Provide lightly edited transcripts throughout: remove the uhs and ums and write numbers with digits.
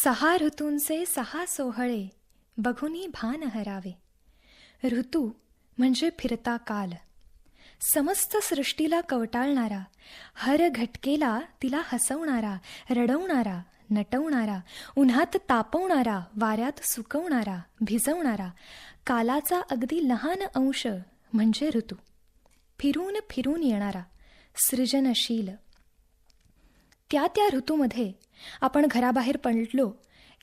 6 ऋतूंचे 6 सोहळे बघुनी भान हरावे. ऋतू म्हणजे फिरता काल, समस्त सृष्टीला कवटाळणारा, हर घटकेला तिला हसवणारा, रडवणारा, नटवणारा, उन्हात तापवणारा, वाऱ्यात सुकवणारा, भिजवणारा, कालाचा अगदी लहान अंश म्हणजे ऋतू. फिरून फिरून येणारा, सृजनशील. त्या ऋतूमध्ये आपण घराबाहेर पडलो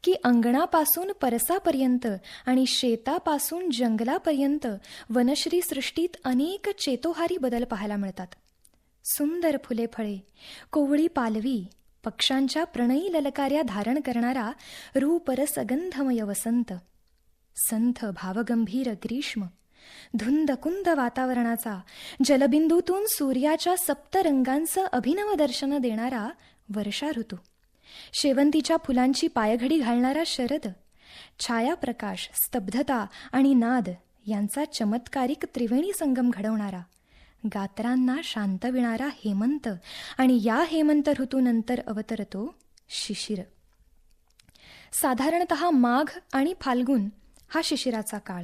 की अंगणापासून परसापर्यंत आणि शेतापासून जंगलापर्यंत वनश्री सृष्टीत अनेक चेतोहारी बदल पाहायला मिळतात. सुंदर फुले फळे, कोवळी पालवी, पक्ष्यांच्या प्रणयी ललकार्या धारण करणारा रूपरस गंधमय वसंत, संथ भावगंभीर ग्रीष्म, धुंदकुंद वातावरणाचा, जलबिंदूतून सूर्याच्या सप्तरंगांचं अभिनव दर्शन देणारा वर्षा ऋतू, शेवंतीच्या फुलांची पायघडी घालणारा शरद, छायाप्रकाश, स्तब्धता आणि नाद यांचा चमत्कारिक त्रिवेणी संगम घडवणारा, गात्रांना शांतविणारा हेमंत आणि या हेमंत ऋतूनंतर अवतरतो शिशिर. साधारणतः माघ आणि फाल्गुन हा शिशिराचा काळ.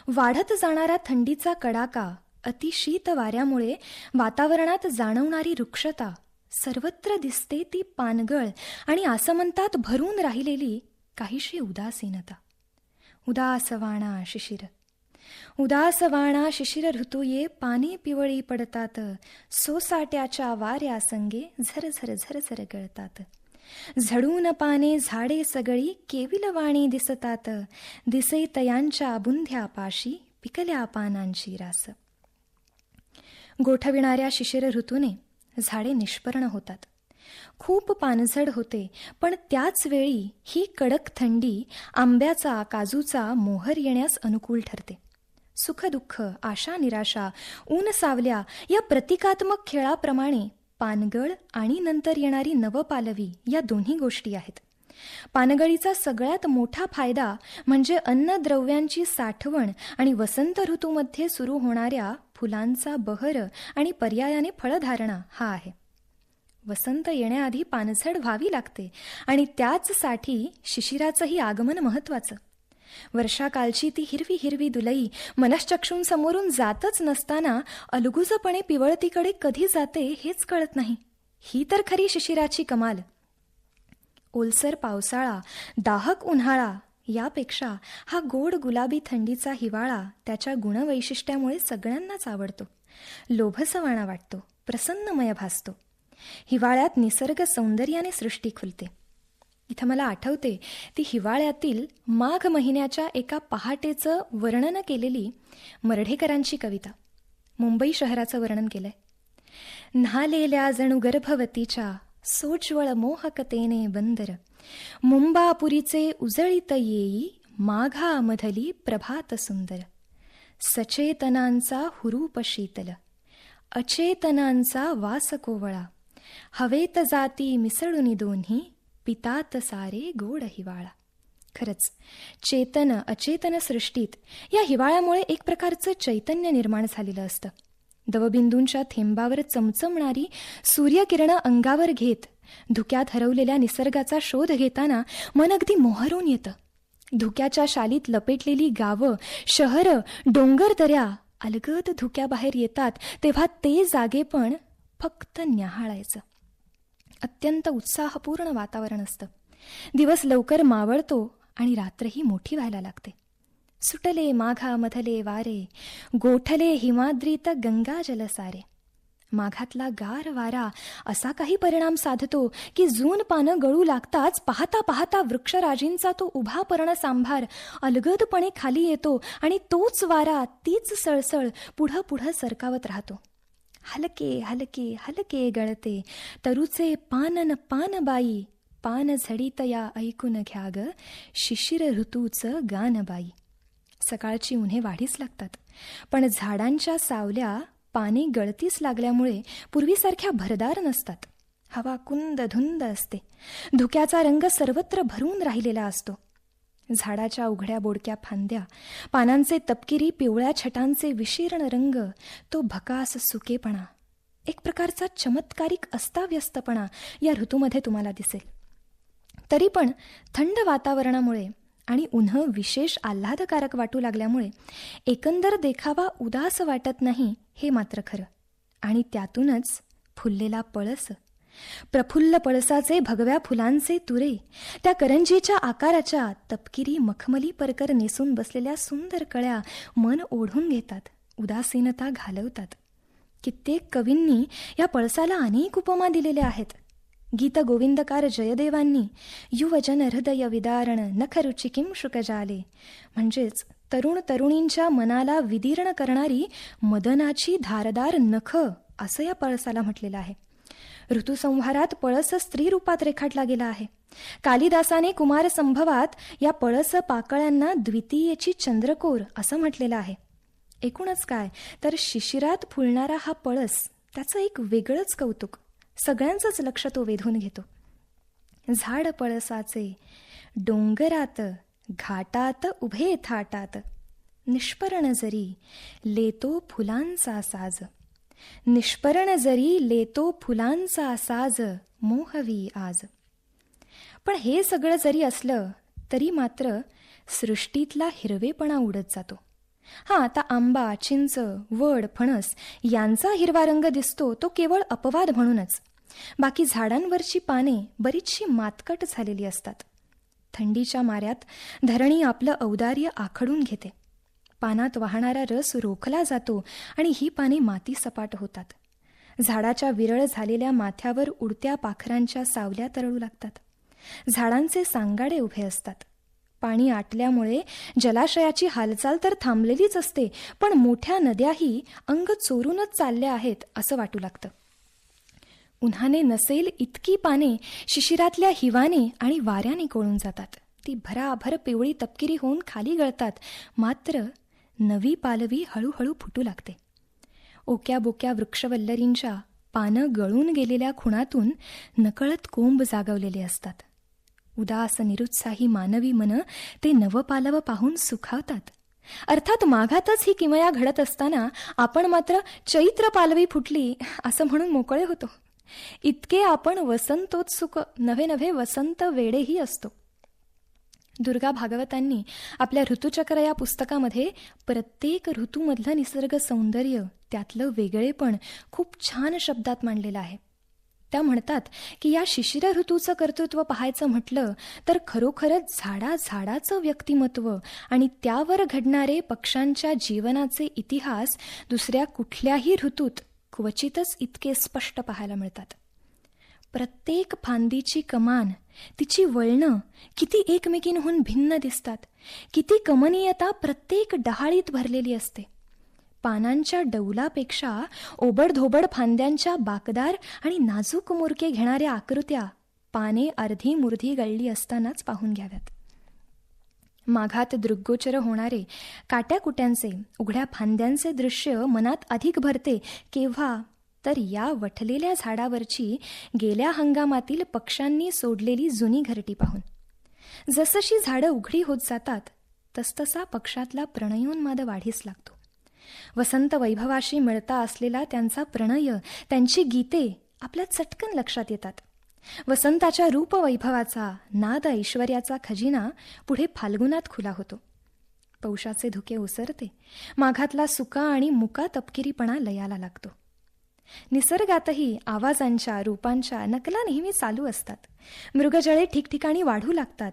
वाढत जाणारा थंडीचा कडाका, अतिशीत वाऱ्यामुळे वातावरणात जाणवणारी रुक्षता, सर्वत्र दिसते ती पानगळ आणि आसमंतात भरून राहिलेली काहीशी उदासीनता. उदासवाणा शिशिर, उदासवाणा शिशिर ऋतू ये, पाने पिवळी पडतात, सोसाट्याच्या वाऱ्यासंगे झरझर झरझर गळतात. झडून पाने झाडे सगळी केविलवाणी दिसतात, दिसे तयांच्या बुंध्यापाशी पिकल्या पानांची रास. गोठविणाऱ्या शिशिर ऋतूने झाडे निष्पर्ण होतात. खूप पानझड होते, पण त्याच वेळी ही कडक थंडी आंब्याचा, काजूचा मोहर येण्यास अनुकूल ठरते. सुखदुःख, आशा निराशा, ऊन सावल्या या प्रतिकात्मक खेळाप्रमाणे पानगळ आणि नंतर येणारी नवपालवी या दोन्ही गोष्टी आहेत. पानगळीचा सगळ्यात मोठा फायदा म्हणजे अन्नद्रव्यांची साठवण आणि वसंत ऋतूमध्ये सुरू होणाऱ्या फुलांचा बहर आणि पर्यायाने फळधारणा हा आहे. वसंत येण्याआधी पानझड व्हावी लागते आणि त्याचसाठी शिशिराचंही आगमन महत्वाचं. वर्षाकालची ती हिरवी हिरवी दुलई मनश्चक्षूंसमोरून जातच नसताना अलगूजपणे पिवळतीकडे कधी जाते हेच कळत नाही. ही तर खरी शिशिराची कमाल. ओलसर पावसाळा, दाहक उन्हाळा यापेक्षा हा गोड गुलाबी थंडीचा हिवाळा त्याच्या गुणवैशिष्ट्यामुळे सगळ्यांनाच आवडतो. लोभसवाणा वाटतो, प्रसन्नमय भासतो. हिवाळ्यात निसर्ग सौंदर्याने सृष्टी खुलते. इथं मला आठवते ती हिवाळ्यातील माघ महिन्याच्या एका पहाटेचं वर्णन केलेली मर्ढेकरांची कविता. मुंबई शहराचं वर्णन केलंय. न्हालेल्या जणू गर्भवतीच्या सोज्वळ मोहकतेने बंदर, मुंबापुरीचे उजळीत येई माघामधली प्रभात सुंदर. सचेतनांचा हुरूप शीतल, अचेतनांचा वास कोवळा, हवेत जाती मिसळून दोन्ही, पितात सारे गोड हिवाळा. खरंच चेतन अचेतन सृष्टीत या हिवाळ्यामुळे एक प्रकारचं चैतन्य निर्माण झालेलं असतं. दवबिंदूंच्या थेंबावर चमचमणारी सूर्यकिरणं अंगावर घेत धुक्यात हरवलेल्या निसर्गाचा शोध घेताना मन अगदी मोहरून येतं. धुक्याच्या शालीत लपेटलेली गावं, शहरं, डोंगर दऱ्या अलगद धुक्याबाहेर येतात तेव्हा ते जागेपण फक्त न्याहाळायचं. अत्यंत उत्साहपूर्ण वातावरण असतं. दिवस लवकर मावळतो आणि रात्रही मोठी व्हायला लागते. सुटले माघामधले वारे, गोठले हिमाद्रीत गंगाजल सारे. माघातला गार वारा असा काही परिणाम साधतो की जून पानं गळू लागताच पाहता पाहता वृक्षराजींचा तो उभा पर्णसांभार अलगदपणे खाली येतो आणि तोच वारा, तीच सळसळ पुढं पुढं सरकावत राहतो. हलके हलके हलके गळते तरुचे पानन पानबाई, पान झडीतया ऐकून घ्या ग शिशिर ऋतूचं गानबाई. सकाळची उन्हे वाढीस लागतात, पण झाडांच्या सावल्या पाने गळतीस लागल्यामुळे पूर्वीसारख्या भरदार नसतात. हवा कुंद धुंद असते. धुक्याचा रंग सर्वत्र भरून राहिलेला असतो. झाडाच्या उघड्या बोडक्या फांद्या, पानांचे तपकिरी पिवळ्या छटांचे विशीर्ण रंग, तो भकास सुकेपणा, एक प्रकारचा चमत्कारिक अस्ताव्यस्तपणा या ऋतूमध्ये तुम्हाला दिसेल. तरी पण थंड वातावरणामुळे आणि उन्हं विशेष आल्हादकारक वाटू लागल्यामुळे एकंदर देखावा उदास वाटत नाही हे मात्र खरं. आणि त्यातूनच फुललेला पळस, प्रफुल्ल पळसाचे भगव्या फुलांचे तुरे, त्या करंजीच्या आकाराच्या तपकिरी मखमली परकर नेसून बसलेल्या सुंदर कळ्या मन ओढून घेतात, उदासीनता घालवतात. कित्येक कवींनी या पळसाला अनेक उपमा दिलेल्या आहेत. गीत गोविंदकार जयदेवांनी युवजन हृदय विदारण नखरुची किं शुकजाले, म्हणजेच तरुण तरुणींच्या मनाला विदीर्ण करणारी मदनाची धारदार नख असं या पळसाला म्हटलेलं आहे. ऋतुसंहारात पळस स्त्री रूपात रेखाटला गेला आहे. कालिदासाने कुमार संभवात या पळस पाकळ्यांना द्वितीयेची चंद्रकोर असं म्हटलेलं आहे. एकूणच काय तर शिशिरात फुलणारा हा पळस, त्याचं एक वेगळंच कौतुक, सगळ्यांचंच लक्ष तो वेधून घेतो. झाड पळसाचे डोंगरात घाटात उभे थाटात, निष्पर्ण जरी लेतो फुलांचा साज, निष्पर्ण जरी लेतो फुलांचा साज, मोहवी आज. पण हे सगळं जरी असलं तरी मात्र सृष्टीतला हिरवेपणा उडत जातो. आता आंबा, चिंच, वड, फणस यांचा हिरवा रंग दिसतो तो केवळ अपवाद म्हणूनच. बाकी झाडांवरची पाने बरीचशी मातकट झालेली असतात. थंडीच्या माऱ्यात धरणी आपलं औदार्य आखडून घेते. पानात वाहणारा रस रोखला जातो आणि ही पाने माती सपाट होतात. झाडाच्या विरळ झालेल्या माथ्यावर उडत्या पाखरांच्या सावल्या तरळू लागतात. झाडांचे सांगाडे उभे असतात. पाणी आटल्यामुळे जलाशयाची हालचाल तर थांबलेलीच असते, पण मोठ्या नद्याही अंग चोरूनच चालल्या आहेत असं वाटू लागतं. उन्हाने नसेल इतकी पाने शिशिरातल्या हिवाने आणि वाऱ्याने कोळून जातात. ती भराभर पिवळी तपकिरी होऊन खाली गळतात. मात्र नवी पालवी हळूहळू फुटू लागते. ओक्या बोक्या वृक्षवल्लरींच्या पानं गळून गेलेल्या खुणातून नकळत कोंब जागवलेले असतात. उदास निरुत्साही मानवी मन ते नवपालव पाहून सुखावतात. अर्थात माघातच ही किमया घडत असताना आपण मात्र चैत्र पालवी फुटली असं म्हणून मोकळे होतो. इतके आपण वसंतोत्सुक नव्हे वसंत वेडेही असतो. दुर्गा भागवतांनी आपल्या ऋतुचक्र या पुस्तकामध्ये प्रत्येक ऋतूमधलं निसर्ग सौंदर्य, त्यातलं वेगळेपण खूप छान शब्दात मांडलेलं आहे. त्या म्हणतात की या शिशिर ऋतूचं कर्तृत्व पाहायचं म्हटलं तर खरोखरच झाडाचं व्यक्तिमत्व आणि त्यावर घडणारे पक्ष्यांच्या जीवनाचे इतिहास दुसऱ्या कुठल्याही ऋतूत क्वचितच इतके स्पष्ट पाहायला मिळतात. प्रत्येक फांदीची कमान, तिची वळणं किती एकमेकींहून भिन्न दिसतात. किती कमनीयता प्रत्येक डहाळीत भरलेली असते. पानांच्या डौलापेक्षा ओबडधोबड फांद्यांच्या बाकदार आणि नाजूक मुरके घेणाऱ्या आकृत्या पाने अर्धी मुर्धी गळली असतानाच पाहून घ्याव्यात. माघात दृग्गोचर होणारे काट्याकुट्यांचे, उघड्या फांद्यांचे दृश्य मनात अधिक भरते. केव्हा तर या वठलेल्या झाडावरची गेल्या हंगामातील पक्ष्यांनी सोडलेली जुनी घरटी पाहून. जसशी झाडं उघडी होत जातात तसतसा पक्षातला प्रणयोन्माद वाढीस लागतो. वसंत वैभवाशी मिळता असलेला त्यांचा प्रणय, त्यांची गीते आपल्या चटकन लक्षात येतात. वसंताच्या रूपवैभवाचा, नाद ऐश्वर्याचा खजिना पुढे फाल्गुनात खुला होतो. पौषाचे धुके ओसरते. माघातला सुका आणि मुका तपकिरीपणा लयाला लागतो. निसर्गातही आवाजांच्या, रूपांच्या नकला नेहमी चालू असतात. मृगजळे ठिकठिकाणी वाढू लागतात.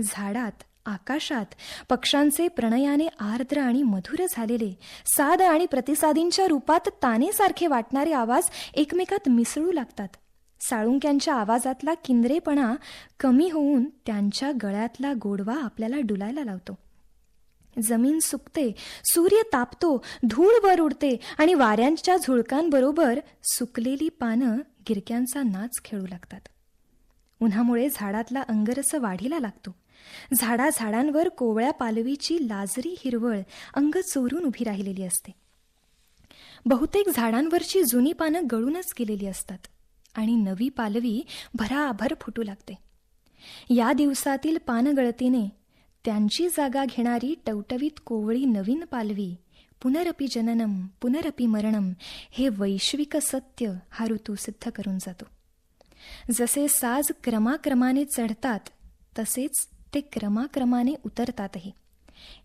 झाडात, आकाशात पक्ष्यांचे प्रणयाने आर्द्र आणि मधुर झालेले, साद आणि प्रतिसादींच्या रूपात तानेसारखे वाटणारे आवाज एकमेकात मिसळू लागतात. साळुंक्यांच्या आवाजातला किंद्रेपणा कमी होऊन त्यांच्या गळ्यातला गोडवा आपल्याला डुलायला लावतो. जमीन सुकते, सूर्य तापतो, धूळ वर उडते आणि वाऱ्यांच्या झुळकांबरोबर सुकलेली पानं गिरक्यांचा नाच खेळू लागतात. उन्हामुळे झाडातला अंगरस वाढीला लागतो. झाडांवर कोवळ्या पालवीची लाजरी हिरवळ अंग चोरून उभी राहिलेली असते. बहुतेक झाडांवरची जुनी पानं गळूनच गेलेली असतात आणि नवी पालवी भराभर फुटू लागते. या दिवसातील पानगळतीने त्यांची जागा घेणारी टवटवीत कोवळी नवीन पालवी, पुनरपि जननम पुनरपि मरणम, हे वैश्विक सत्य हा ऋतू सिद्ध करून जातो. जसे साज क्रमाक्रमाने चढतात तसेच ते क्रमाक्रमाने उतरतातही.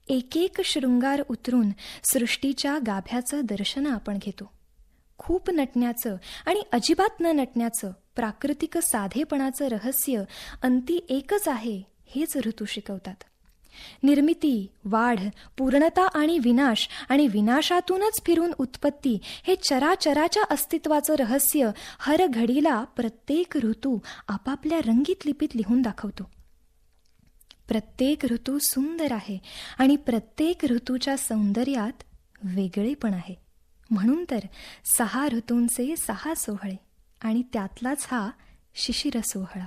एक एक शृंगार उतरून सृष्टीच्या गाभ्याचं दर्शन आपण घेतो. खूप नटण्याचं आणि अजिबात न नटण्याचं, प्राकृतिक साधेपणाचं रहस्य अंती एकच आहे हेच ऋतू शिकवतात. निर्मिती, वाढ, पूर्णता आणि विनाश आणि विनाशातूनच फिरून उत्पत्ती हे चराचराच्या अस्तित्वाचं रहस्य हर घडीला प्रत्येक ऋतू आपापल्या रंगीत लिपीत लिहून दाखवतो. प्रत्येक ऋतू सुंदर आहे आणि प्रत्येक ऋतूच्या सौंदर्यात वेगळेपण आहे. म्हणून तर 6 ऋतूंचे 6 सोहळे आणि त्यातलाच हा शिशिर सोहळा.